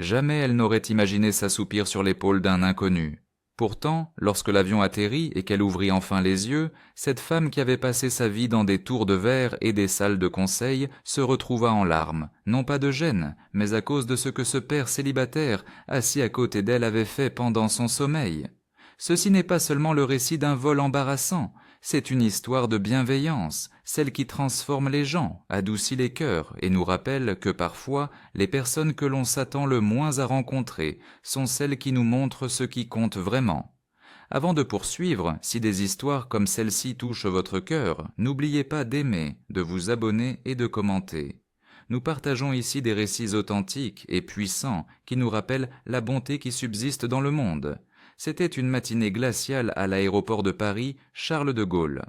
Jamais elle n'aurait imaginé s'assoupir sur l'épaule d'un inconnu. Pourtant, lorsque l'avion atterrit et qu'elle ouvrit enfin les yeux, cette femme qui avait passé sa vie dans des tours de verre et des salles de conseil se retrouva en larmes, non pas de gêne, mais à cause de ce que ce père célibataire, assis à côté d'elle, avait fait pendant son sommeil. Ceci n'est pas seulement le récit d'un vol embarrassant, c'est une histoire de bienveillance, celle qui transforme les gens, adoucit les cœurs et nous rappelle que parfois, les personnes que l'on s'attend le moins à rencontrer sont celles qui nous montrent ce qui compte vraiment. Avant de poursuivre, si des histoires comme celle-ci touchent votre cœur, n'oubliez pas d'aimer, de vous abonner et de commenter. Nous partageons ici des récits authentiques et puissants qui nous rappellent la bonté qui subsiste dans le monde. C'était une matinée glaciale à l'aéroport de Paris, Charles de Gaulle.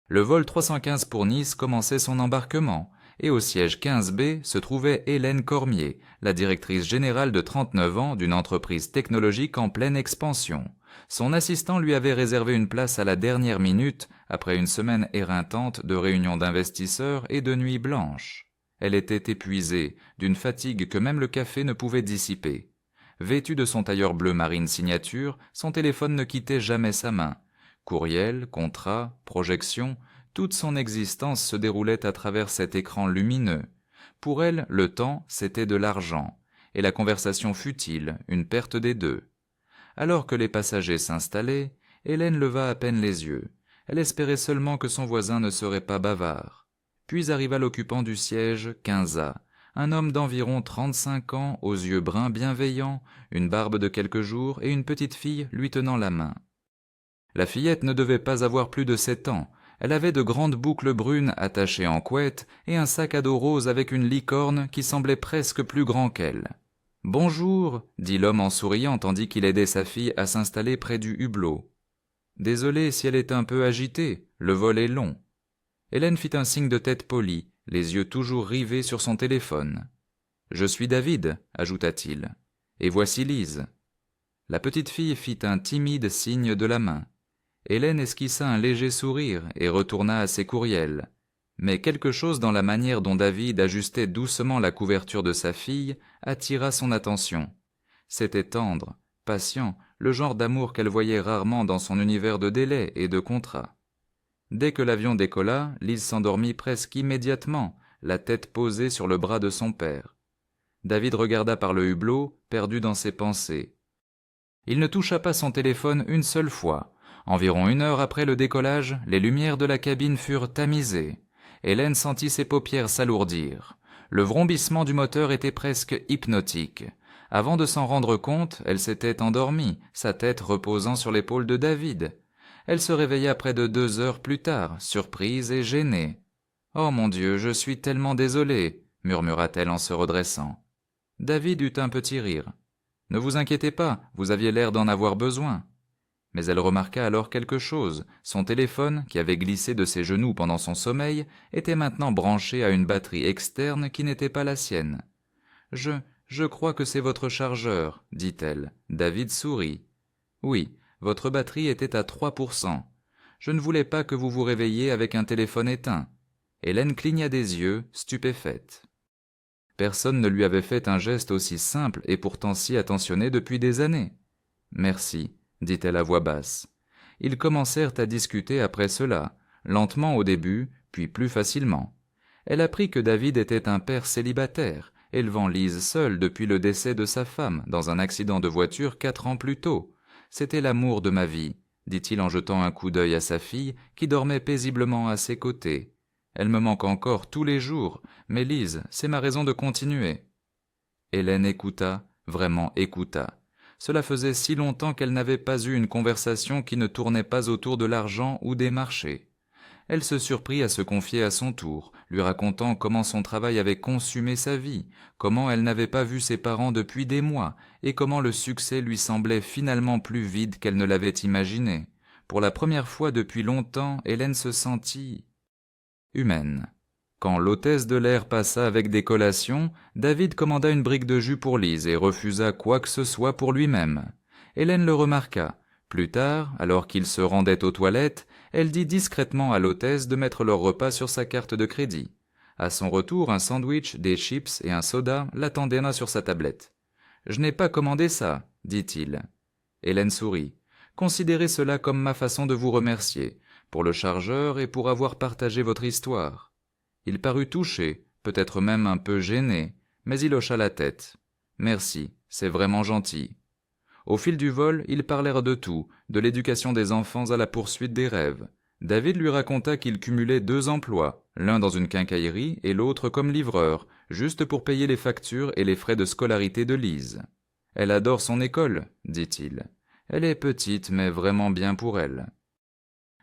Le vol 315 pour Nice commençait son embarquement, et au siège 15B se trouvait Hélène Cormier, la directrice générale de 39 ans d'une entreprise technologique en pleine expansion. Son assistant lui avait réservé une place à la dernière minute, après une semaine éreintante de réunions d'investisseurs et de nuits blanches. Elle était épuisée, d'une fatigue que même le café ne pouvait dissiper. Vêtue de son tailleur bleu marine signature, son téléphone ne quittait jamais sa main. Courriel, contrat, projection, toute son existence se déroulait à travers cet écran lumineux. Pour elle, le temps, c'était de l'argent, et la conversation futile, une perte des deux. Alors que les passagers s'installaient, Hélène leva à peine les yeux. Elle espérait seulement que son voisin ne serait pas bavard. Puis arriva l'occupant du siège 15A, un homme d'environ 35 ans, aux yeux bruns bienveillants, une barbe de quelques jours et une petite fille lui tenant la main. La fillette ne devait pas avoir plus de 7 ans. Elle avait de grandes boucles brunes attachées en couette et un sac à dos rose avec une licorne qui semblait presque plus grand qu'elle. « Bonjour » dit l'homme en souriant tandis qu'il aidait sa fille à s'installer près du hublot. « Désolé si elle est un peu agitée, le vol est long. » Hélène fit un signe de tête poli, les yeux toujours rivés sur son téléphone. « Je suis David » ajouta-t-il. « Et voici Lise. » La petite fille fit un timide signe de la main. Hélène esquissa un léger sourire et retourna à ses courriels. Mais quelque chose dans la manière dont David ajustait doucement la couverture de sa fille attira son attention. C'était tendre, patient, le genre d'amour qu'elle voyait rarement dans son univers de délais et de contrats. Dès que l'avion décolla, Lise s'endormit presque immédiatement, la tête posée sur le bras de son père. David regarda par le hublot, perdu dans ses pensées. Il ne toucha pas son téléphone une seule fois. Environ 1 heure après le décollage, les lumières de la cabine furent tamisées. Hélène sentit ses paupières s'alourdir. Le vrombissement du moteur était presque hypnotique. Avant de s'en rendre compte, elle s'était endormie, sa tête reposant sur l'épaule de David. Elle se réveilla près de 2 heures plus tard, surprise et gênée. « Oh mon Dieu, je suis tellement désolée » murmura-t-elle en se redressant. David eut un petit rire. « Ne vous inquiétez pas, vous aviez l'air d'en avoir besoin. » Mais elle remarqua alors quelque chose. Son téléphone, qui avait glissé de ses genoux pendant son sommeil, était maintenant branché à une batterie externe qui n'était pas la sienne. « Je crois que c'est votre chargeur, » dit-elle. David sourit. « Oui, votre batterie était à 3%. Je ne voulais pas que vous vous réveilliez avec un téléphone éteint. » Hélène cligna des yeux, stupéfaite. Personne ne lui avait fait un geste aussi simple et pourtant si attentionné depuis des années. « Merci », dit-elle à voix basse. Ils commencèrent à discuter après cela, lentement au début, puis plus facilement. Elle apprit que David était un père célibataire, élevant Lise seule depuis le décès de sa femme dans un accident de voiture 4 ans plus tôt. C'était l'amour de ma vie, dit-il en jetant un coup d'œil à sa fille qui dormait paisiblement à ses côtés. Elle me manque encore tous les jours, mais Lise, c'est ma raison de continuer. Hélène écouta, vraiment écouta. Cela faisait si longtemps qu'elle n'avait pas eu une conversation qui ne tournait pas autour de l'argent ou des marchés. Elle se surprit à se confier à son tour, lui racontant comment son travail avait consumé sa vie, comment elle n'avait pas vu ses parents depuis des mois, et comment le succès lui semblait finalement plus vide qu'elle ne l'avait imaginé. Pour la première fois depuis longtemps, Hélène se sentit humaine. Quand l'hôtesse de l'air passa avec des collations, David commanda une brique de jus pour Lise et refusa quoi que ce soit pour lui-même. Hélène le remarqua. Plus tard, alors qu'il se rendait aux toilettes, elle dit discrètement à l'hôtesse de mettre leur repas sur sa carte de crédit. À son retour, un sandwich, des chips et un soda l'attendaient sur sa tablette. Je n'ai pas commandé ça, dit-il. Hélène sourit. Considérez cela comme ma façon de vous remercier, pour le chargeur et pour avoir partagé votre histoire. Il parut touché, peut-être même un peu gêné, mais il hocha la tête. Merci, c'est vraiment gentil. Au fil du vol, ils parlèrent de tout, de l'éducation des enfants à la poursuite des rêves. David lui raconta qu'il cumulait 2 emplois, l'un dans une quincaillerie et l'autre comme livreur, juste pour payer les factures et les frais de scolarité de Lise. « Elle adore son école, dit-il. Elle est petite, mais vraiment bien pour elle.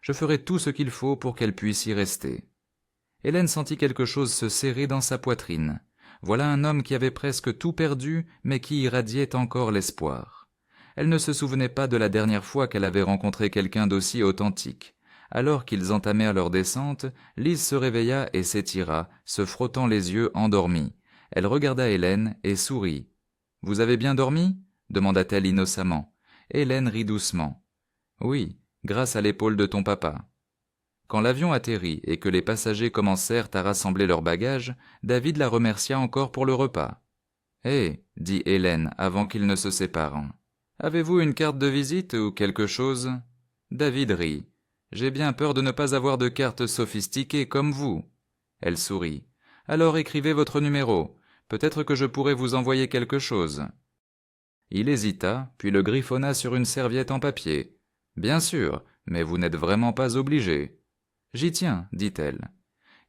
Je ferai tout ce qu'il faut pour qu'elle puisse y rester. » Hélène sentit quelque chose se serrer dans sa poitrine. Voilà un homme qui avait presque tout perdu, mais qui irradiait encore l'espoir. Elle ne se souvenait pas de la dernière fois qu'elle avait rencontré quelqu'un d'aussi authentique. Alors qu'ils entamèrent leur descente, Lise se réveilla et s'étira, se frottant les yeux endormie. Elle regarda Hélène et sourit. « Vous avez bien dormi ?» demanda-t-elle innocemment. Hélène rit doucement. « Oui, grâce à l'épaule de ton papa. » Quand l'avion atterrit et que les passagers commencèrent à rassembler leurs bagages, David la remercia encore pour le repas. « Hé, dit Hélène avant qu'ils ne se séparent. Avez-vous une carte de visite ou quelque chose ?» David rit. « J'ai bien peur de ne pas avoir de carte sophistiquée comme vous. » Elle sourit. « Alors écrivez votre numéro. Peut-être que je pourrai vous envoyer quelque chose. » Il hésita, puis le griffonna sur une serviette en papier. « Bien sûr, mais vous n'êtes vraiment pas obligé. »« J'y tiens, dit-elle. »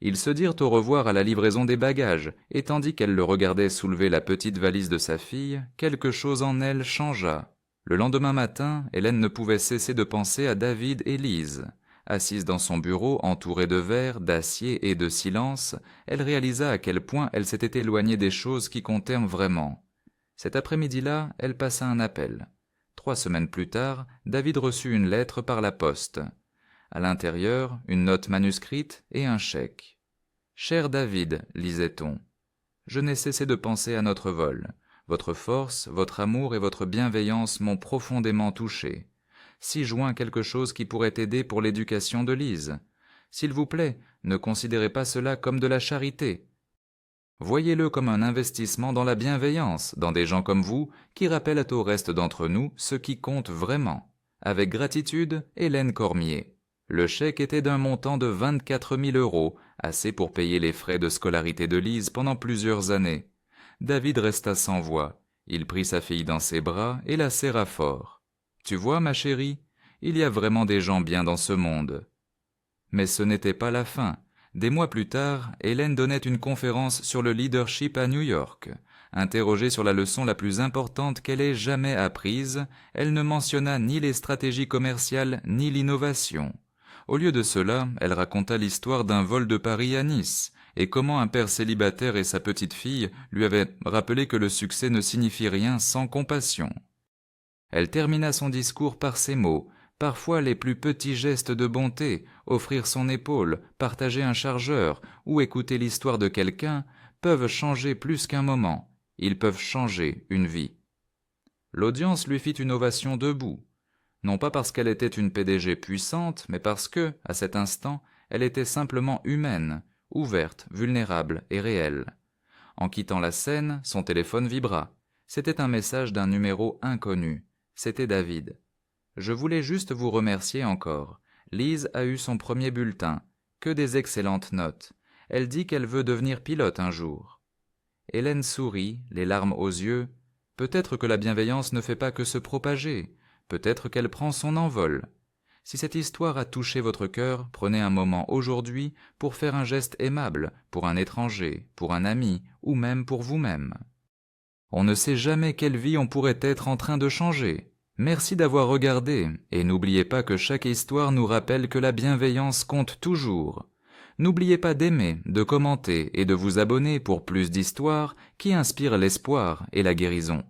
Ils se dirent au revoir à la livraison des bagages, et tandis qu'elle le regardait soulever la petite valise de sa fille, quelque chose en elle changea. Le lendemain matin, Hélène ne pouvait cesser de penser à David et Lise. Assise dans son bureau, entourée de verre, d'acier et de silence, elle réalisa à quel point elle s'était éloignée des choses qui comptèrent vraiment. Cet après-midi-là, elle passa un appel. 3 semaines plus tard, David reçut une lettre par la poste. À l'intérieur, une note manuscrite et un chèque. « Cher David, lisait-on, je n'ai cessé de penser à notre vol. Votre force, votre amour et votre bienveillance m'ont profondément touché. 6 juin quelque chose qui pourrait aider pour l'éducation de Lise. S'il vous plaît, ne considérez pas cela comme de la charité. Voyez-le comme un investissement dans la bienveillance, dans des gens comme vous, qui rappellent au reste d'entre nous ce qui compte vraiment. Avec gratitude, Hélène Cormier. » Le chèque était d'un montant de 24 000 €, assez pour payer les frais de scolarité de Lise pendant plusieurs années. David resta sans voix. Il prit sa fille dans ses bras et la serra fort. « Tu vois, ma chérie, il y a vraiment des gens bien dans ce monde. » Mais ce n'était pas la fin. Des mois plus tard, Hélène donnait une conférence sur le leadership à New York. Interrogée sur la leçon la plus importante qu'elle ait jamais apprise, elle ne mentionna ni les stratégies commerciales ni l'innovation. Au lieu de cela, elle raconta l'histoire d'un vol de Paris à Nice, et comment un père célibataire et sa petite-fille lui avaient rappelé que le succès ne signifie rien sans compassion. Elle termina son discours par ces mots. Parfois les plus petits gestes de bonté, offrir son épaule, partager un chargeur ou écouter l'histoire de quelqu'un, peuvent changer plus qu'un moment. Ils peuvent changer une vie. L'audience lui fit une ovation debout. Non pas parce qu'elle était une PDG puissante, mais parce que, à cet instant, elle était simplement humaine, ouverte, vulnérable et réelle. En quittant la scène, son téléphone vibra. C'était un message d'un numéro inconnu. C'était David. « Je voulais juste vous remercier encore. Lise a eu son premier bulletin. Que des excellentes notes. Elle dit qu'elle veut devenir pilote un jour. » Hélène sourit, les larmes aux yeux. Peut-être que la bienveillance ne fait pas que se propager. Peut-être qu'elle prend son envol. Si cette histoire a touché votre cœur, prenez un moment aujourd'hui pour faire un geste aimable pour un étranger, pour un ami ou même pour vous-même. On ne sait jamais quelle vie on pourrait être en train de changer. Merci d'avoir regardé et n'oubliez pas que chaque histoire nous rappelle que la bienveillance compte toujours. N'oubliez pas d'aimer, de commenter et de vous abonner pour plus d'histoires qui inspirent l'espoir et la guérison.